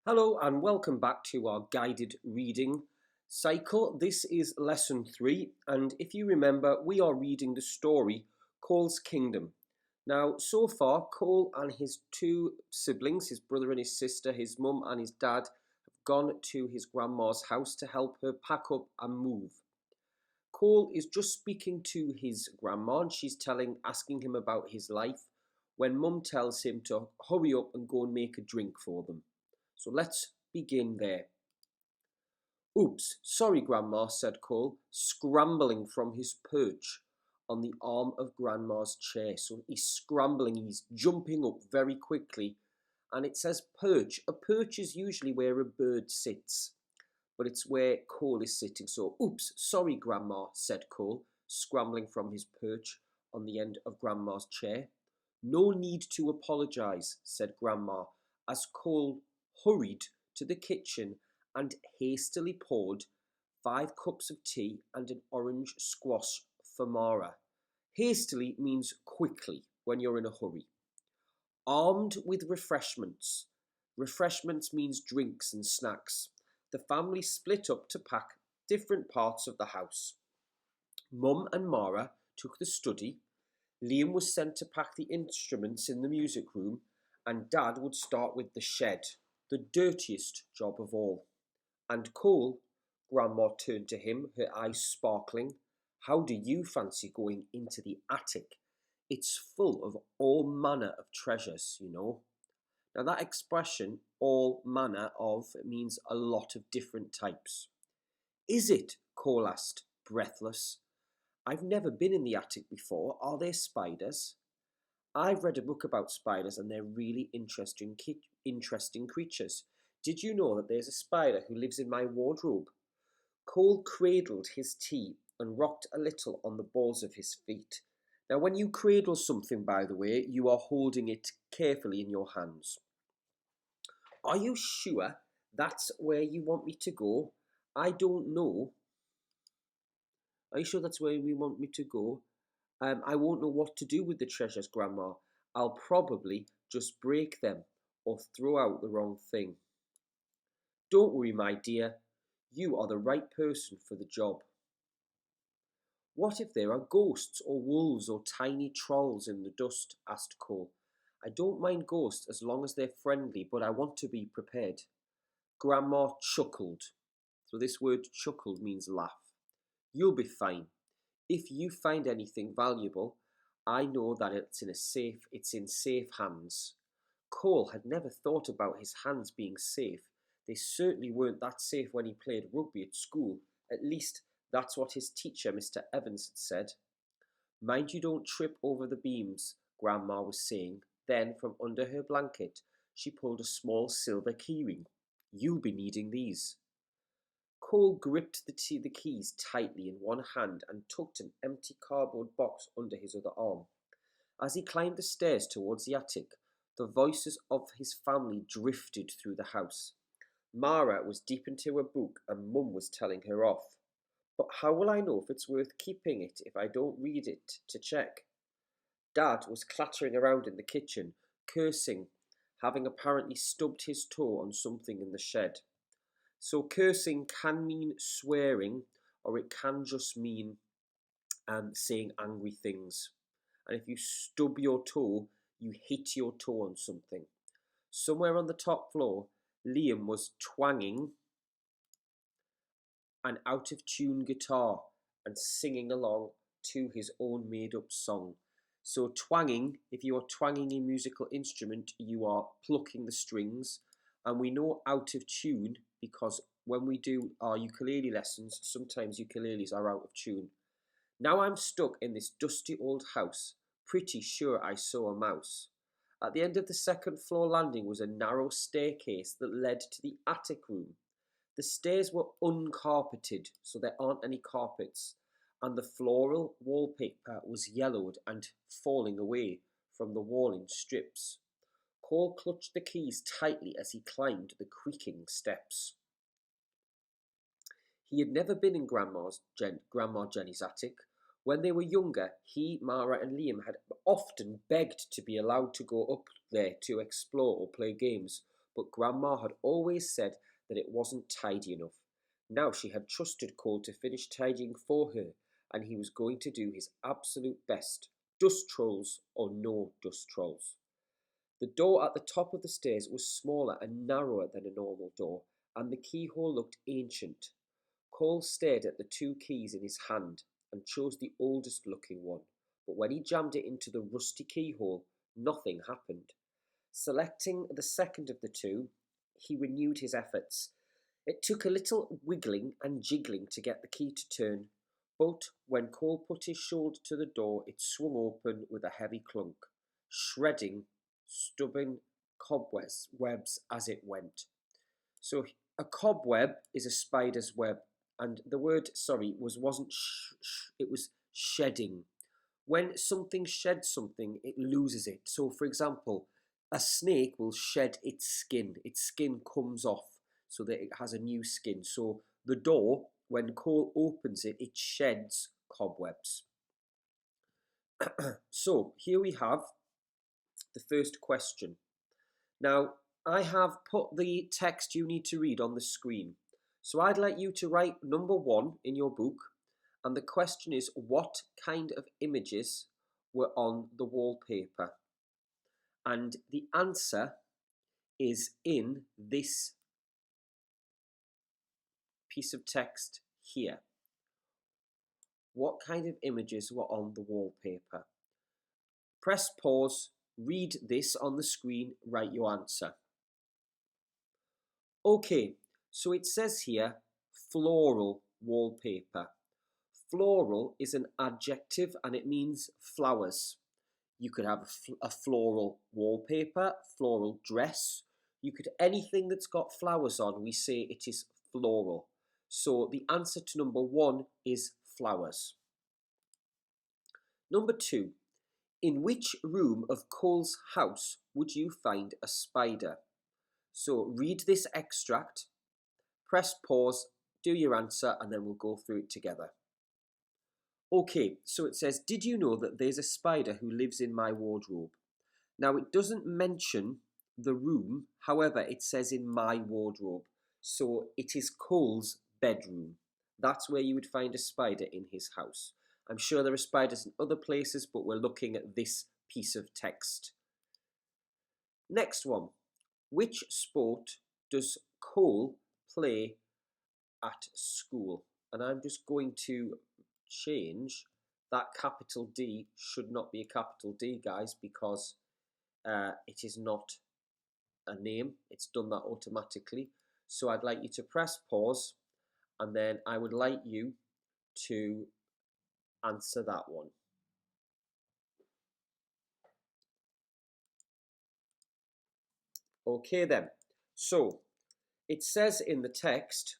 Hello and welcome back to our guided reading cycle. This is lesson 3, and if you remember, we are reading the story Cole's Kingdom. Now, so far, Cole and his two siblings, his brother and his sister, his mum and his dad, have gone to his grandma's house to help her pack up and move. Cole is just speaking to his grandma and she's asking him about his life when mum tells him to hurry up and go and make a drink for them. So let's begin there. Oops, sorry, Grandma, said Cole, scrambling from his perch on the arm of Grandma's chair. So he's scrambling, he's jumping up very quickly. And it says perch. A perch is usually where a bird sits, but it's where Cole is sitting. So, oops, sorry, Grandma, said Cole, scrambling from his perch on the end of Grandma's chair. No need to apologise, said Grandma, as Cole hurried to the kitchen and hastily poured 5 cups of tea and an orange squash for Mara. Hastily means quickly when you're in a hurry. Armed with refreshments. Refreshments means drinks and snacks. The family split up to pack different parts of the house. Mum and Mara took the study. Liam was sent to pack the instruments in the music room, and Dad would start with the shed, the dirtiest job of all. And Cole, Grandma turned to him, her eyes sparkling. How do you fancy going into the attic? It's full of all manner of treasures, you know. Now that expression, all manner of, means a lot of different types. Is it? Cole asked, breathless. I've never been in the attic before. Are there spiders? I've read a book about spiders and they're really interesting creatures. Did you know that there's a spider who lives in my wardrobe? Cole cradled his tea and rocked a little on the balls of his feet. Now, when you cradle something, by the way, you are holding it carefully in your hands. Are you sure that's where you want me to go? I don't know. Are you sure that's where we want me to go? I won't know what to do with the treasures, Grandma. I'll probably just break them or throw out the wrong thing. Don't worry, my dear. You are the right person for the job. What if there are ghosts or wolves or tiny trolls in the dust? Asked Cole. I don't mind ghosts as long as they're friendly, but I want to be prepared. Grandma chuckled. So this word chuckled means laugh. You'll be fine. If you find anything valuable, I know that it's in safe hands. Cole had never thought about his hands being safe. They certainly weren't that safe when he played rugby at school. At least that's what his teacher, Mr. Evans, had said. Mind you don't trip over the beams, Grandma was saying. Then, from under her blanket, she pulled a small silver keyring. You'll be needing these. Cole gripped the keys tightly in one hand and tucked an empty cardboard box under his other arm. As he climbed the stairs towards the attic, the voices of his family drifted through the house. Mara was deep into a book and Mum was telling her off. But how will I know if it's worth keeping it if I don't read it to check? Dad was clattering around in the kitchen, cursing, having apparently stubbed his toe on something in the shed. So cursing can mean swearing, or it can just mean saying angry things. And if you stub your toe, you hit your toe on something. Somewhere on the top floor, Liam was twanging an out-of-tune guitar and singing along to his own made-up song. So twanging, if you are twanging a musical instrument, you are plucking the strings. And we know out of tune because when we do our ukulele lessons, sometimes ukuleles are out of tune. Now I'm stuck in this dusty old house, pretty sure I saw a mouse. At the end of the second floor landing was a narrow staircase that led to the attic room. The stairs were uncarpeted, so there aren't any carpets, and the floral wallpaper was yellowed and falling away from the wall in strips. Cole clutched the keys tightly as he climbed the creaking steps. He had never been in Grandma Jenny's attic. When they were younger, he, Mara and Liam had often begged to be allowed to go up there to explore or play games, but Grandma had always said that it wasn't tidy enough. Now she had trusted Cole to finish tidying for her, and he was going to do his absolute best, dust trolls or no dust trolls. The door at the top of the stairs was smaller and narrower than a normal door, and the keyhole looked ancient. Cole stared at the two keys in his hand and chose the oldest looking one, but when he jammed it into the rusty keyhole, nothing happened. Selecting the second of the two, he renewed his efforts. It took a little wiggling and jiggling to get the key to turn, but when Cole put his shoulder to the door, it swung open with a heavy clunk, shredding stubborn cobwebs as it went. So a cobweb is a spider's web, and the word wasn't it was shedding. When something sheds something, it loses it. So for example, a snake will shed its skin. Its skin comes off so that it has a new skin. So the door, when Cole opens it, it sheds cobwebs. So here we have the first question. Now, I have put the text you need to read on the screen. So I'd like you to write number 1 in your book. And the question is, what kind of images were on the wallpaper? And the answer is in this piece of text here. What kind of images were on the wallpaper? Press pause, read this on the screen, write your answer. Okay, so it says here, floral wallpaper. Floral is an adjective and it means flowers. You could have a floral wallpaper, floral dress. You could, anything that's got flowers on, we say it is floral. So the answer to number 1 is flowers. Number 2, in which room of Cole's house would you find a spider? So read this extract, press pause, do your answer, and then we'll go through it together. Okay, so it says, did you know that there's a spider who lives in my wardrobe? Now it doesn't mention the room, however, it says in my wardrobe. So it is Cole's bedroom. That's where you would find a spider in his house. I'm sure there are spiders in other places, but we're looking at this piece of text. Next one. Which sport does Cole play at school? And I'm just going to change that capital D should not be a capital D, guys, because it is not a name. It's done that automatically. So I'd like you to press pause, and then I would like you to answer that one. Okay then, so it says in the text,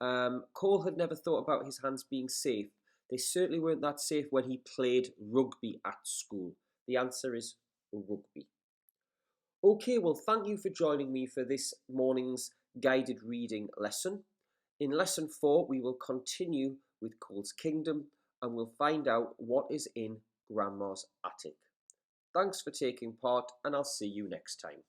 Cole had never thought about his hands being safe. They certainly weren't that safe when he played rugby at school. The answer is rugby. Okay, well, thank you for joining me for this morning's guided reading lesson. In lesson 4, we will continue with Cole's Kingdom and we'll find out what is in Grandma's attic. Thanks for taking part, and I'll see you next time.